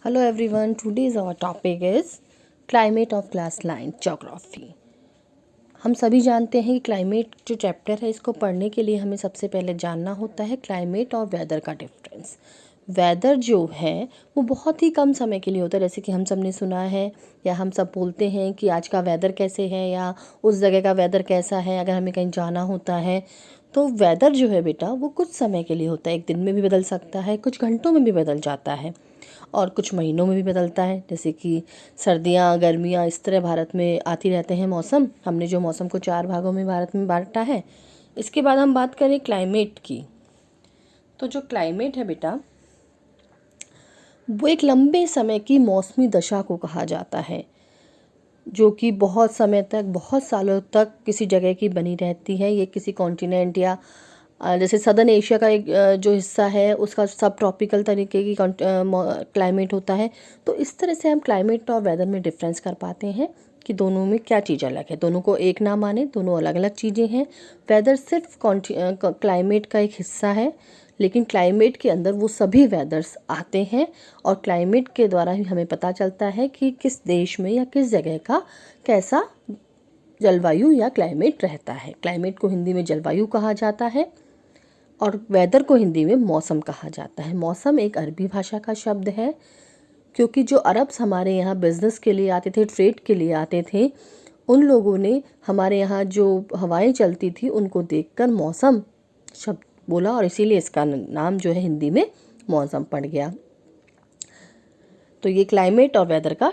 Hello everyone, today's our topic is climate of class 9 geography। हम सभी जानते हैं कि क्लाइमेट जो चैप्टर है इसको पढ़ने के लिए हमें सबसे पहले जानना होता है क्लाइमेट और वेदर का डिफरेंस। वेदर जो है वो बहुत ही कम समय के लिए होता है, जैसे कि हम सब ने सुना है या हम सब बोलते हैं कि आज का वेदर कैसे है या उस जगह का वेदर कैसा है। अगर हमें कहीं जाना होता है तो वेदर जो है बेटा वो कुछ समय के लिए होता है, एक दिन में भी बदल सकता है, कुछ घंटों में भी बदल जाता है और कुछ महीनों में भी बदलता है। जैसे कि सर्दियाँ गर्मियाँ इस तरह भारत में आती रहते हैं मौसम। हमने जो मौसम को 4 भागों में भारत में बांटा है। इसके बाद हम बात करें क्लाइमेट की, तो जो क्लाइमेट है बेटा वो एक लंबे समय की मौसमी दशा को कहा जाता है, जो कि बहुत समय तक, बहुत सालों तक किसी जगह की बनी रहती है। ये किसी कॉन्टिनेंट या जैसे सदर्न एशिया का एक जो हिस्सा है उसका सब ट्रॉपिकल तरीके की क्लाइमेट होता है। तो इस तरह से हम क्लाइमेट और वेदर में डिफरेंस कर पाते हैं कि दोनों में क्या चीज़ अलग है। दोनों को एक ना माने, दोनों अलग अलग चीज़ें हैं। वेदर सिर्फ क्लाइमेट का एक हिस्सा है, लेकिन क्लाइमेट के अंदर वो सभी वेदर्स आते हैं और क्लाइमेट के द्वारा ही हमें पता चलता है कि किस देश में या किस जगह का कैसा जलवायु या क्लाइमेट रहता है। क्लाइमेट को हिंदी में जलवायु कहा जाता है और वेदर को हिंदी में मौसम कहा जाता है। मौसम एक अरबी भाषा का शब्द है, क्योंकि जो अरब्स हमारे यहाँ बिजनेस के लिए आते थे, ट्रेड के लिए आते थे, उन लोगों ने हमारे यहाँ जो हवाएं चलती थी उनको देखकर मौसम शब्द बोला और इसीलिए इसका नाम जो है हिंदी में मौसम पड़ गया। तो ये क्लाइमेट और वेदर का